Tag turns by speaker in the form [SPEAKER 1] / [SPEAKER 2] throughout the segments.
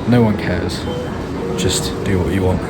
[SPEAKER 1] No one cares. Just do what you want.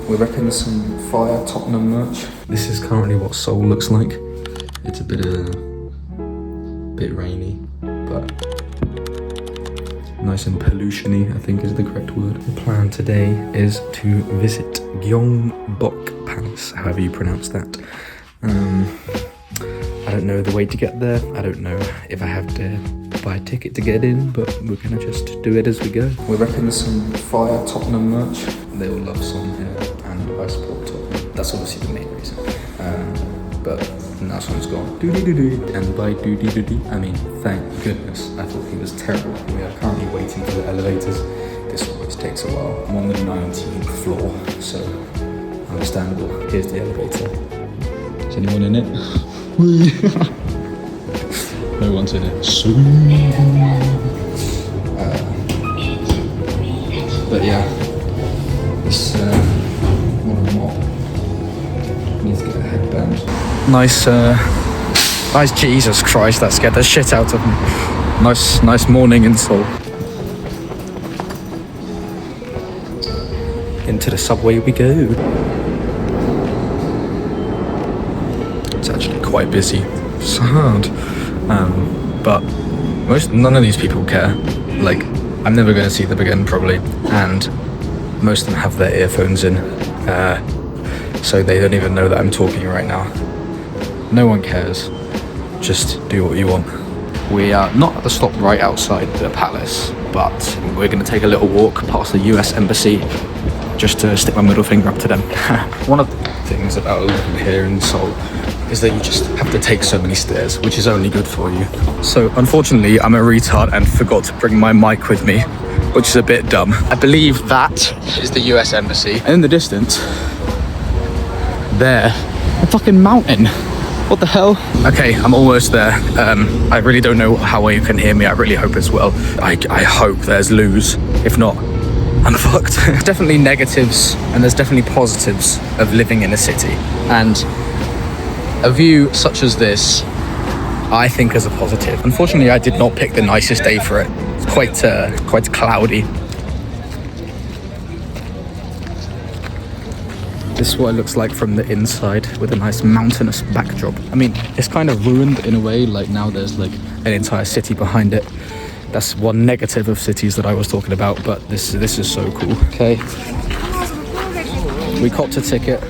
[SPEAKER 1] We're repping some Fire Tottenham merch. This is currently what Seoul looks like. It's a bit rainy, but nice and pollution-y, I think is the correct word. The plan today is to visit Gyeongbokgung Palace, however you pronounce that. I don't know the way to get there. I don't know if I have to buy a ticket to get in, but we're gonna just do it as we go. We're repping some Fire Tottenham merch. They all love Son here, and I support Tottenham. That's obviously the main reason. But now Son's gone. Doo-dee-doo-doo. And by doo-dee-doo-dee, I mean thank goodness. I thought he was terrible. We are currently waiting for the elevators. This always takes a while. I'm on the 19th floor, so understandable. Here's the elevator. Is anyone in it? No one's in it. But yeah, this what needs to get a headband. Nice, Jesus Christ, that scared the shit out of me. Nice morning in Seoul. Into the subway we go. It's actually quite busy. It's hard. But none of these people care. Like, I'm never going to see them again probably, and most of them have their earphones in, so they don't even know that I'm talking right now. No one cares. Just do what you want. We are not at the stop right outside the palace, but we're going to take a little walk past the US Embassy just to stick my middle finger up to them. One of the things about living here in Seoul is that you just have to take so many stairs, which is only good for you. So unfortunately, I'm a retard and forgot to bring my mic with me, which is a bit dumb. I believe that is the US Embassy. And in the distance, there, a fucking mountain. What the hell? Okay, I'm almost there. I really don't know how well you can hear me. I really hope as well. I hope there's loos. If not, I'm fucked. There's definitely negatives and there's definitely positives of living in a city. And a view such as this, I think is a positive. Unfortunately, I did not pick the nicest day for it. It's quite cloudy. This is what it looks like from the inside with a nice mountainous backdrop. I mean, it's kind of ruined in a way, like now there's like an entire city behind it. That's one negative of cities that I was talking about, but this is so cool. Okay, we copped a ticket.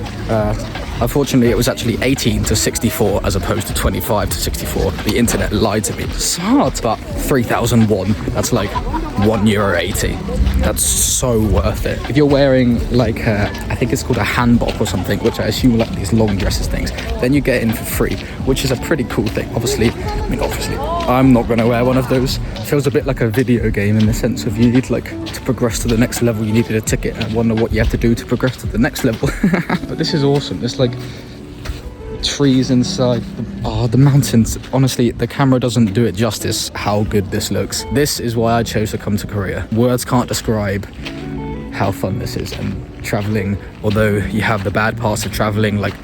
[SPEAKER 1] Unfortunately, it was actually 18 to 64 as opposed to 25 to 64. The internet lied to me. It's hard, but 3,001. That's like €1.80. That's so worth it. If you're wearing like I think it's called a hanbok or something, which I assume like these long dresses things, then you get in for free, which is a pretty cool thing. Obviously, I'm not gonna wear one of those. It feels a bit like a video game in the sense of you need like to progress to the next level, you needed a ticket and wonder what you have to do to progress to the next level. But this is awesome. It's like trees inside. The mountains. Honestly, the camera doesn't do it justice how good this looks. This is why I chose to come to Korea. Words can't describe how fun this is. And traveling, although you have the bad parts of traveling, like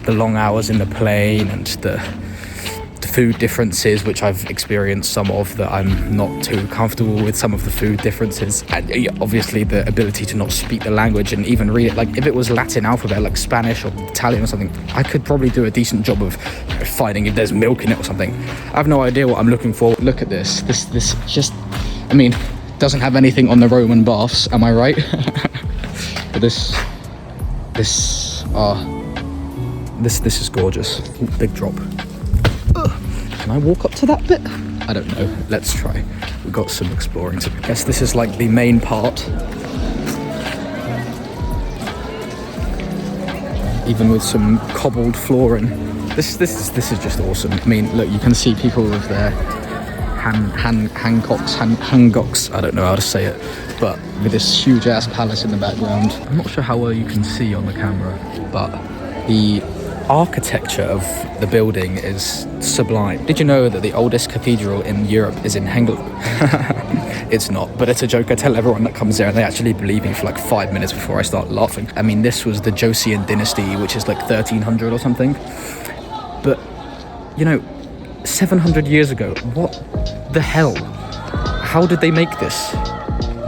[SPEAKER 1] the long hours in the plane and the food differences, which I've experienced some of, that I'm not too comfortable with some of the food differences, and obviously the ability to not speak the language and even read it. Like if it was Latin alphabet like Spanish or Italian or something, I could probably do a decent job of finding if there's milk in it or something. I have no idea what I'm looking for. Look at this just, I mean, doesn't have anything on the Roman baths, am I right? But this is gorgeous. Ooh, big drop. Can I walk up to that bit? I don't know. Let's try. We've got some exploring to do. I guess this is like the main part. Even with some cobbled flooring. This is just awesome. I mean, look, you can see people with their hangoks. I don't know how to say it, but with this huge ass palace in the background. I'm not sure how well you can see on the camera, but the architecture of the building is sublime. Did you know that the oldest cathedral in Europe is in Hengelo? It's not, but it's a joke. I tell everyone that comes there and they actually believe me for like 5 minutes before I start laughing. I mean, this was the Joseon dynasty, which is like 1300 or something. But, you know, 700 years ago, what the hell? How did they make this?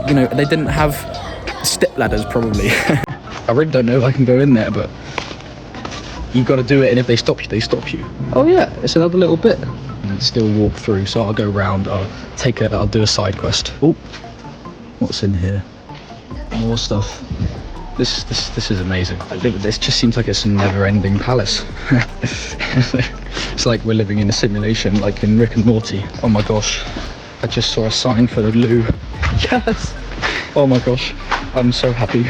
[SPEAKER 1] you know, they didn't have step ladders probably. I really don't know if I can go in there, but you got to do it, and if they stop you, they stop you. Oh yeah, it's another little bit. And still walk through, so I'll go round. I'll do a side quest. Oh, what's in here? More stuff. This is amazing. This just seems like it's a never-ending palace. It's like we're living in a simulation, like in Rick and Morty. Oh my gosh, I just saw a sign for the loo. Yes. Oh my gosh, I'm so happy.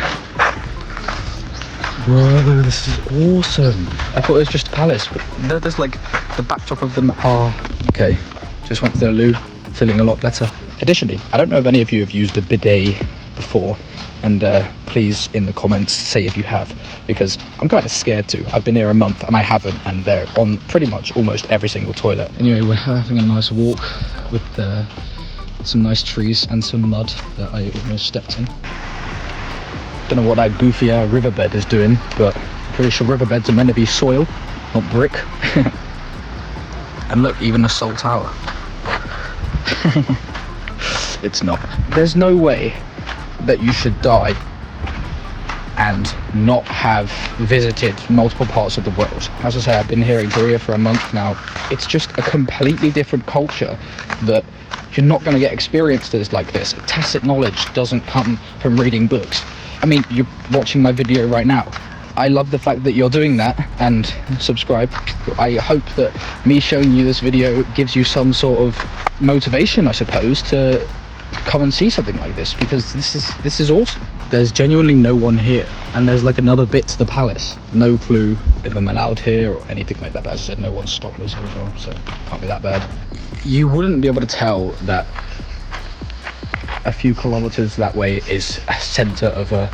[SPEAKER 1] Whoa, this is awesome. I thought it was just a palace, but there's like the backdrop of them. Oh, okay. Just went to the loo, feeling a lot better. Additionally, I don't know if any of you have used a bidet before, and please in the comments say if you have, because I'm kind of scared to. I've been here a month and I haven't, and they're on pretty much almost every single toilet. Anyway, we're having a nice walk with some nice trees and some mud that I almost stepped in. Don't know what that goofy riverbed is doing, but I'm pretty sure riverbeds are meant to be soil, not brick. And look, even a Seoul Tower. It's not. There's no way that you should die and not have visited multiple parts of the world. As I say, I've been here in Korea for a month now. It's just a completely different culture that you're not going to get experienced like this. Tacit knowledge doesn't come from reading books. I mean, you're watching my video right now. I love the fact that you're doing that, and subscribe. I hope that me showing you this video gives you some sort of motivation, I suppose, to come and see something like this, because this is awesome. There's genuinely no one here, and there's like another bit to the palace. No clue if I'm allowed here or anything like that, but as I said, no one's stopped us here as well, so can't be that bad. You wouldn't be able to tell that a few kilometers that way is a center of a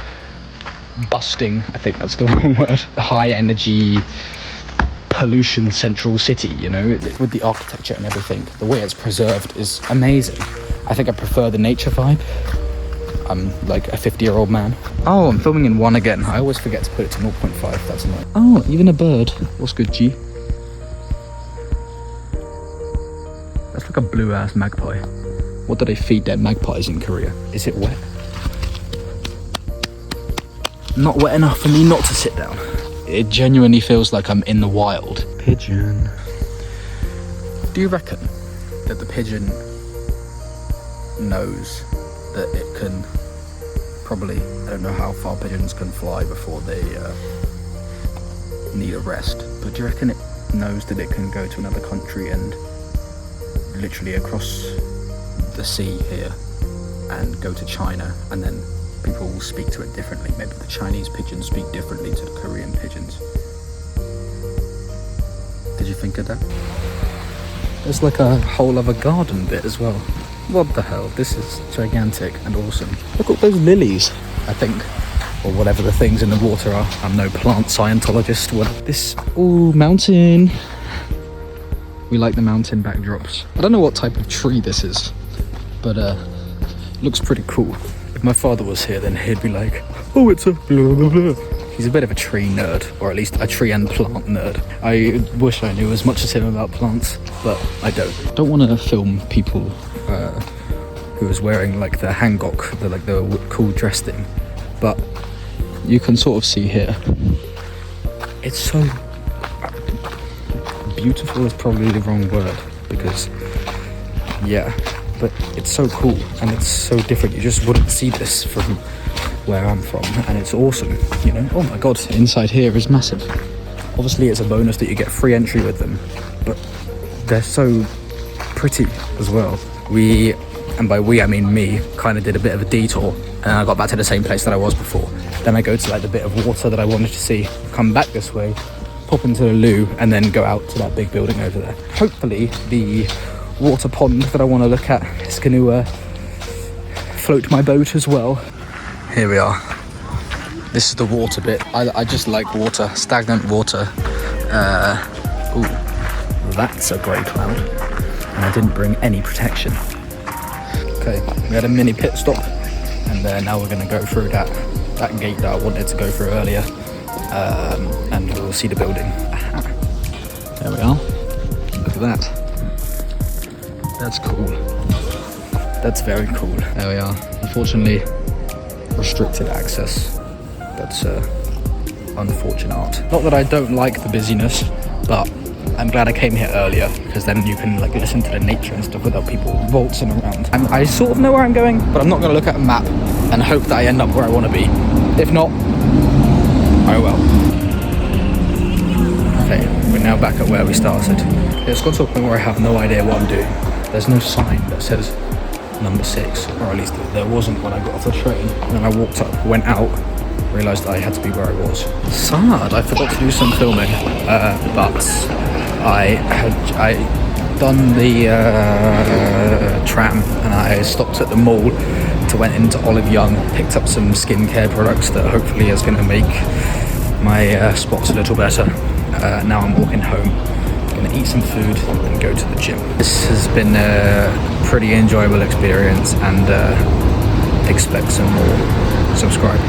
[SPEAKER 1] busting, I think that's the wrong word, high energy pollution central city, you know, with the architecture and everything. The way it's preserved is amazing. I think I prefer the nature vibe. I'm like a 50-year-old man. Oh, I'm filming in 1 again. I always forget to put it to 0.5. That's annoying. Oh, even a bird. What's good, G? That's like a blue-ass magpie. What do they feed their magpies in Korea? Is it wet? Not wet enough for me not to sit down. It genuinely feels like I'm in the wild. Pigeon. Do you reckon that the pigeon knows that it can probably, I don't know how far pigeons can fly before they need a rest, but do you reckon it knows that it can go to another country and literally across the sea here and go to China, and then people will speak to it differently? Maybe the Chinese pigeons speak differently to the Korean pigeons. Did you think of that? There's like a whole other garden bit as well. What the hell? This is gigantic and awesome. Look at those lilies, I think, or whatever the things in the water are. I'm no plant scientologist. What this? Ooh, mountain. We like the mountain backdrops. I don't know what type of tree this is, but looks pretty cool. If my father was here, then he'd be like, oh, it's a blah blah blah. He's a bit of a tree nerd, or at least a tree and plant nerd. I wish I knew as much as him about plants, but I don't. Don't want to film people who is wearing like the hangok, the cool dress thing, but you can sort of see here. It's so beautiful is probably the wrong word, because yeah, but it's so cool and it's so different. You just wouldn't see this from where I'm from, and it's awesome, you know. Oh my god, inside here is massive. Obviously it's a bonus that you get free entry with them, but they're so pretty as well. We, and by we I mean me, kind of did a bit of a detour, and I got back to the same place that I was before. Then I go to like the bit of water that I wanted to see, come back this way, pop into the loo, and then go out to that big building over there. Hopefully the water pond that I want to look at is going to float my boat as well. Here we are. This is the water bit. I just like water, stagnant water. Ooh, that's a grey cloud. And I didn't bring any protection. Okay, we had a mini pit stop, and now we're going to go through that gate that I wanted to go through earlier, and we'll see the building. There we are. Look at that. That's cool. That's very cool. There we are. Unfortunately, restricted access. That's unfortunate. Not that I don't like the busyness, but I'm glad I came here earlier, because then you can like listen to the nature and stuff without people waltzing around. I sort of know where I'm going, but I'm not going to look at a map and hope that I end up where I want to be. If not, oh well. Okay, we're now back at where we started. It's got to a point where I have no idea what I'm doing. There's no sign that says number 6, or at least there wasn't when I got off the train. And then I walked up, went out, realised I had to be where I was. Sad, I forgot to do some filming, but I done the tram and I stopped at the mall to went into Olive Young, picked up some skincare products that hopefully is going to make my spots a little better. Now I'm walking home, going to eat some food and go to the gym. This has been a pretty enjoyable experience, and expect some more. Subscribe.